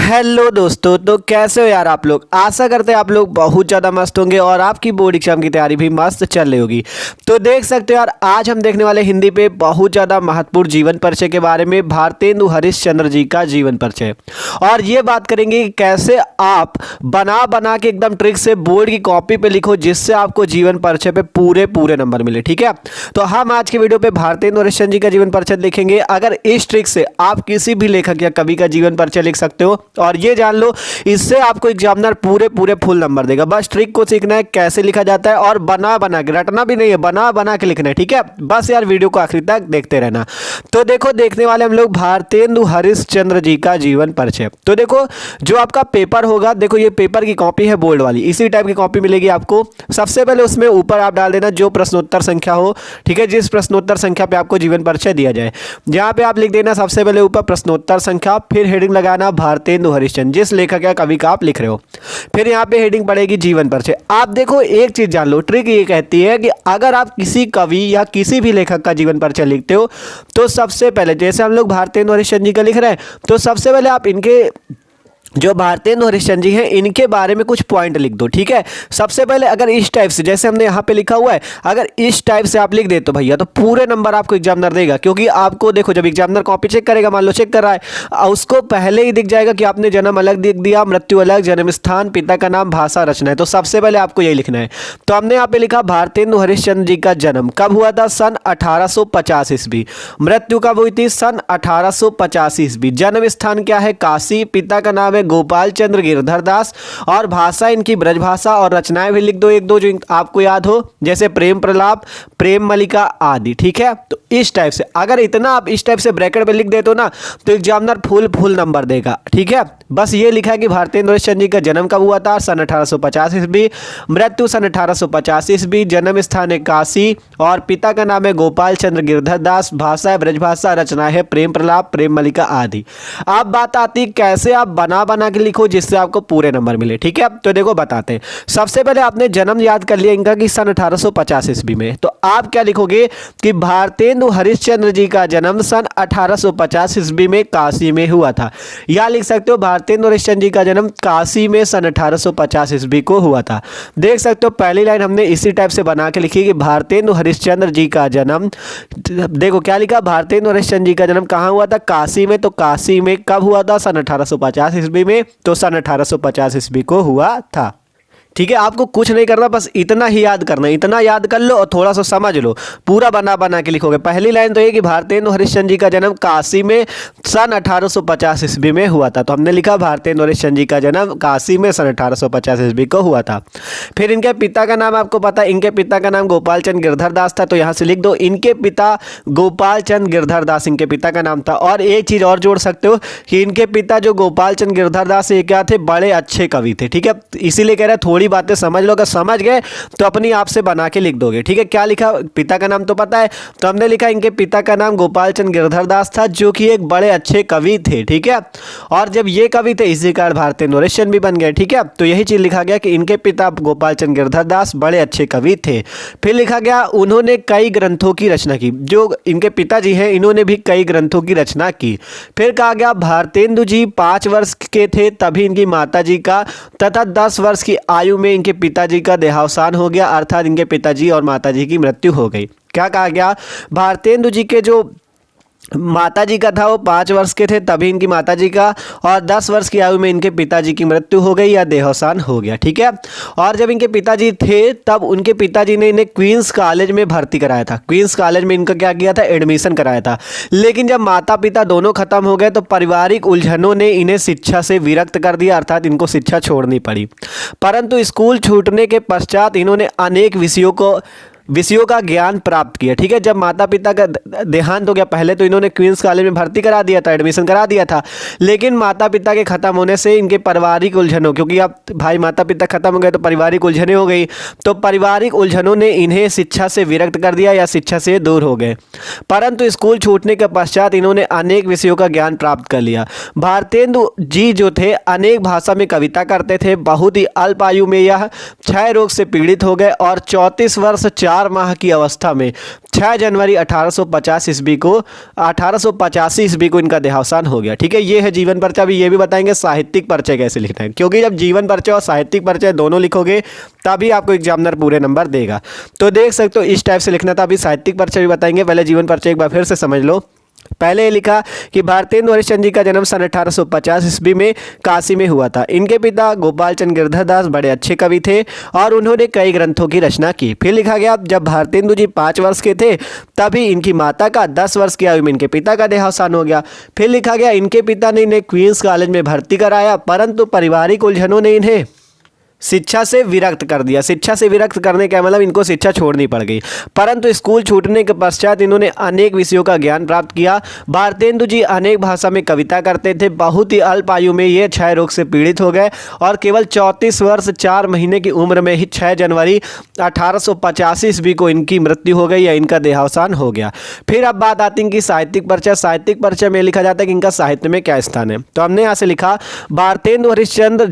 Hello दोस्तों, तो कैसे हो यार आप लोग। आशा करते हैं आप लोग बहुत ज़्यादा मस्त होंगे और आपकी बोर्ड एग्जाम की तैयारी भी मस्त चल रही होगी। तो देख सकते हो यार, आज हम देखने वाले हिंदी पे बहुत ज़्यादा महत्वपूर्ण जीवन परिचय के बारे में, भारतेंदु हरिश्चंद्र जी का जीवन परिचय। और ये बात करेंगे कि कैसे आप बना बना के एकदम ट्रिक से बोर्ड की कॉपी पे लिखो, जिससे आपको जीवन परिचय पे पूरे पूरे नंबर मिले। ठीक है, तो हम आज के वीडियो पे भारतेंदु हरिश्चंद्र जी का जीवन परिचय लिखेंगे। अगर इस ट्रिक से आप किसी भी लेखक या कवि का जीवन परिचय लिख सकते हो, और ये जान लो इससे आपको एग्जामिनर पूरे पूरे फुल नंबर देगा। बस ट्रिक को सीखना है कैसे लिखा जाता है, और बना बना के, रटना भी नहीं है, बना बना के लिखना है। ठीक है, बस यार वीडियो को आखिरी तक देखते रहना। तो देखो, देखने वाले हम लोग भारतेंदु हरिश्चंद्र जी का जीवन परिचय। तो देखो, जो आपका पेपर होगा, देखो ये पेपर की कॉपी है बोर्ड वाली, इसी टाइप की कॉपी मिलेगी आपको। सबसे पहले उसमें ऊपर आप डाल देना जो प्रश्नोत्तर संख्या हो। ठीक है, जिस प्रश्नोत्तर संख्या पे आपको जीवन परिचय दिया जाए, जहां पे आप लिख देना सबसे पहले ऊपर प्रश्नोत्तर संख्या, फिर हेडिंग लगाना भारतेंदु हरिश्चंद्र, जिस लेखक या कवि का आप लिख रहे हो। फिर यहाँ पे हेडिंग पड़ेगी जीवन परिचय। आप देखो एक चीज जान लो, ट्रिक ये कहती है कि अगर आप किसी कवि या किसी भी लेखक का जीवन परिचय लिखते हो, तो सबसे पहले, जैसे हम लोग भारतेंदु हरिश्चंद्र जी का लिख रहे हैं, तो सबसे पहले आप इनके जो भारतेंदु हरिश्चंद्र जी हैं इनके बारे में कुछ पॉइंट लिख दो। ठीक है, सबसे पहले अगर इस टाइप से, जैसे हमने यहाँ पे लिखा हुआ है, अगर इस टाइप से आप लिख दे तो भैया तो पूरे नंबर आपको एग्जामिनर देगा। क्योंकि आपको देखो, जब एग्जामिनर कॉपी चेक करेगा, मान लो चेक कर रहा है, उसको पहले ही दिख जाएगा कि आपने जन्म अलग लिख दिया, मृत्यु अलग, जन्म स्थान, पिता का नाम, भाषा, रचना है। तो सबसे पहले आपको यही लिखना है। तो हमने यहाँ पे लिखा भारतेंदु हरिश्चंद्र जी का जन्म कब हुआ था, सन 1850 ईस्वी। मृत्यु कब हुई थी, सन 1850 ईस्वी। जन्म स्थान क्या है, काशी। पिता का नाम है गोपाल चंद्र गिरधर दास, और भाषा इनकी ब्रजभाषा, और रचनाएं भी लिख दो एक दो जो आपको याद हो, जैसे प्रेम प्रलाप, प्रेम मलिका आदि। ठीक है, तो इस टाइप से अगर इतना आप इस टाइप से ब्रैकेट में लिख देते हो ना, तो एग्जामिनर फुल नंबर देगा। ठीक है, बस ये लिखा है कि भारतेंदु हरिश्चंद्र जी का जन्म कब हुआ था, सन 1850 ईस्वी, मृत्यु सन 1850 ईस्वी, जन्म स्थान है काशी, और पिता का नाम है गोपाल चंद्र गिरधर दास, भाषा है ब्रजभाषा, रचना है प्रेम प्रलाप, प्रेम मलिका आदि। अब बात आती कैसे आप बना बना के लिखो जिससे आपको पूरे नंबर मिले। ठीक है, तो देखो बताते हैं। सबसे पहले आपने जन्म याद कर लिया इनका कि सन 1850 ईस्वी में, तो आप क्या लिखोगे कि भारतेंदु हरिश्चंद्र जी का जन्म सन 1850 ईस्वी में काशी में हुआ था। या लिख सकते हो भारतेंदु हरिश्चंद्र जी का जन्म काशी में सन 1850 ईस्वी को हुआ था। देख सकते हो पहली लाइन हमने इसी टाइप से बना के लिखी कि भारतेंदु हरिश्चंद्र जी का जन्म, देखो क्या लिखा, भारतेंदु हरिश्चंद्र जी का जन्म कहाँ हुआ था, काशी में। तो काशी में कब हुआ था, सन 1850 ईस्वी में। तो सन 1850 ईस्वी को हुआ था। ठीक है, आपको कुछ नहीं करना, बस इतना ही याद करना है। इतना याद कर लो और थोड़ा सा समझ लो, पूरा बना बना के लिखोगे। पहली लाइन तो ये कि भारतेंदु हरिश्चंद्र जी का जन्म काशी में सन 1850 ईस्वी में हुआ था। तो हमने लिखा भारतेंदु हरिश्चंद्र जी का जन्म काशी में सन 1850 ईस्वी को हुआ था। फिर इनके पिता का नाम आपको पता है, इनके पिता का नाम गोपाल चंद गिरधर दास था। तो यहाँ से लिख दो इनके पिता गोपाल चंद गिरधर दास, इनके पिता का नाम था। और एक चीज़ और जोड़ सकते हो कि इनके पिता जो गोपाल चंद गिरधर दास, ये क्या थे, बड़े अच्छे कवि थे। ठीक है, इसीलिए कह रहा है थोड़ी बातें समझ लो, अगर समझ गए तो अपनी आप से बना के लिख दोगे। ठीक है, क्या लिखा, पिता का नाम तो पता है, तो हमने लिखा इनके पिता का नाम गोपाल चंद गिरधर दास था, जो कि एक बड़े अच्छे कवि थे। ठीक है, और जब ये कवि थे इसी कारण भारतेंदु हरिश्चंद्र भी बन गए। ठीक है, तो यही चीज लिखा गया कि इनके पिता गोपाल चंद गिरधर दास बड़े अच्छे कवि थे। फिर लिखा गया उन्होंने कई ग्रंथों की रचना की, जो इनके पिताजी हैं इन्होंने भी कई ग्रंथों की रचना की। फिर कहा गया भारतेंदु जी 5 वर्ष के थे तभी इनकी माता जी का तथा 10 वर्ष की आयु में इनके पिताजी का देहावसान हो गया, अर्थात इनके पिताजी और माताजी की मृत्यु हो गई। क्या कहा गया, भारतेंदु जी के जो माताजी का था वो 5 वर्ष के थे तभी इनकी माताजी का, और 10 वर्ष की आयु में इनके पिताजी की मृत्यु हो गई या देहावसान हो गया। ठीक है, और जब इनके पिताजी थे तब उनके पिताजी ने इन्हें क्वींस कॉलेज में भर्ती कराया था। क्वींस कॉलेज में इनका क्या किया था, एडमिशन कराया था। लेकिन जब माता पिता दोनों खत्म हो गए तो पारिवारिक उलझनों ने इन्हें शिक्षा से विरक्त कर दिया, अर्थात इनको शिक्षा छोड़नी पड़ी। परंतु स्कूल छूटने के पश्चात इन्होंने अनेक विषयों का ज्ञान प्राप्त किया। ठीक है, जब माता पिता का देहांत हो गया, पहले तो इन्होंने क्वींस कॉलेज में भर्ती करा दिया था, एडमिशन करा दिया था, लेकिन माता पिता के खत्म होने से इनके पारिवारिक उलझनों, क्योंकि अब भाई माता पिता खत्म हो गए तो पारिवारिक उलझनें हो गई, तो पारिवारिक उलझनों ने इन्हें शिक्षा से विरक्त कर दिया या शिक्षा से दूर हो गए। परंतु स्कूल छूटने के पश्चात इन्होंने अनेक विषयों का ज्ञान प्राप्त कर लिया। भारतेंदु जी जो थे अनेक भाषा में कविता करते थे। बहुत ही अल्प आयु में यह क्षय रोग से पीड़ित हो गए और 34 वर्ष 4 माह की अवस्था में 6 जनवरी 1885 ईस्वी को इनका देहावसान हो गया। ठीक है, ये है जीवन परिचय। अभी ये भी बताएंगे साहित्यिक परिचय कैसे लिखना है, क्योंकि जब जीवन परिचय और साहित्यिक परिचय दोनों लिखोगे तभी आपको एग्जामिनर पूरे नंबर देगा। तो देख सकते हो इस टाइप से लिखना था। अभी साहित्यिक परिचय भी बताएंगे, पहले जीवन परिचय एक बार फिर से समझ लो। पहले ये लिखा कि भारतेंदु हरिश्चंद्र जी का जन्म सन 1850 ईस्वी में काशी में हुआ था। इनके पिता गोपाल चंद गिरधर दास बड़े अच्छे कवि थे और उन्होंने कई ग्रंथों की रचना की। फिर लिखा गया जब भारतेंदु जी 5 वर्ष के थे तभी इनकी माता का 10 वर्ष की आयु में इनके पिता का देहावसान हो गया। फिर लिखा गया इनके पिता ने इन्हें क्वींस कॉलेज में भर्ती कराया, परंतु पारिवारिक उलझनों ने इन्हें शिक्षा से विरक्त कर दिया। शिक्षा से विरक्त करने का मतलब इनको शिक्षा छोड़नी पड़ गई, परंतु स्कूल छूटने के पश्चात इन्होंने अनेक विषयों का ज्ञान प्राप्त किया। भारतेंदु जी अनेक भाषा में कविता करते थे। बहुत ही अल्प आयु में ये क्षय रोग से पीड़ित हो गए और केवल 34 वर्ष 4 महीने की उम्र में ही 6 जनवरी 1885 ईस्वी को इनकी मृत्यु हो गई या इनका देहावसान हो गया। फिर अब बात आती है कि साहित्यिक परिचय। साहित्यिक परिचय में लिखा जाता है कि इनका साहित्य में क्या स्थान है। तो हमने यहाँ से लिखा भारतेंदु हरिश्चंद्र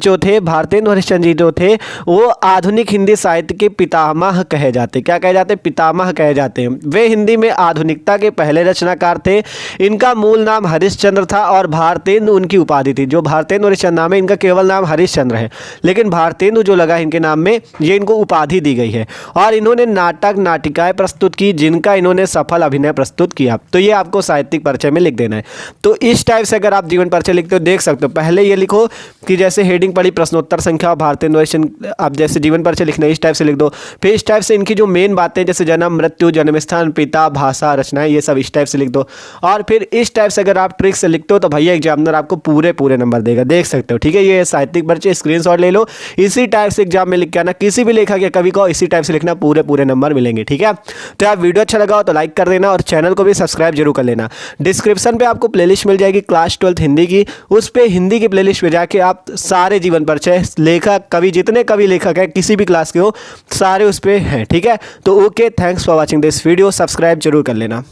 जी जो थे वो आधुनिक हिंदी साहित्य के पितामह कहे जाते। क्या कहे जाते? पितामह कहे जाते हैं। वे हिंदी में आधुनिकता के पहले रचनाकार थे। इनका मूल नाम हरिश्चंद्र था और भारतेंदु उनकी उपाधि थी। जो भारतेंदु हरिश्चंद्र नाम है, इनका केवल नाम हरिश्चंद्र है, लेकिन भारतेंदु जो लगा इनके नाम में, ये इनको उपाधि दी गई है। और इन्होंने नाटक नाटिकाएं प्रस्तुत की जिनका इन्होंने सफल अभिनय प्रस्तुत किया। तो ये आपको साहित्यिक परिचय में लिख देना है। तो इस टाइप से अगर आप जीवन परिचय लिखते हो, देख सकते हो पहले ये लिखो कि जैसे हेडिंग पड़ी प्रश्नोत्तर संख्या भारतेंदु आप जैसे जीवन परिचय लिखना है इस टाइप से लिख दो। फिर इस टाइप से इनकी जो मेन बातें जैसे जन्म, मृत्यु, जन्म स्थान, पिता, भाषा, रचनाएं, ये सब इस टाइप से लिख दो। और फिर इस टाइप से अगर आप ट्रिक से लिखते हो तो भैया एग्जामिनर आपको पूरे नंबर देगा। देख सकते हो। ठीक है, ये साहित्यिक परिचय स्क्रीनशॉट ले लो, इसी टाइप से एग्जाम में लिख के आना। किसी भी लेखक या कवि को इसी टाइप से लिखना, पूरे नंबर मिलेंगे। ठीक है, तो आप वीडियो अच्छा लगा हो तो लाइक कर देना और चैनल को भी सब्सक्राइब जरूर कर लेना। डिस्क्रिप्शन पे आपको प्लेलिस्ट मिल जाएगी क्लास 12 हिंदी की, उस पर हिंदी की प्लेलिस्ट पे जाके आप सारे जीवन परिचय, लेखक, कवि, जितने कवि लेखक है किसी भी क्लास के हो, सारे उस पे हैं। ठीक है, तो okay, thanks for watching this video. Subscribe जरूर कर लेना।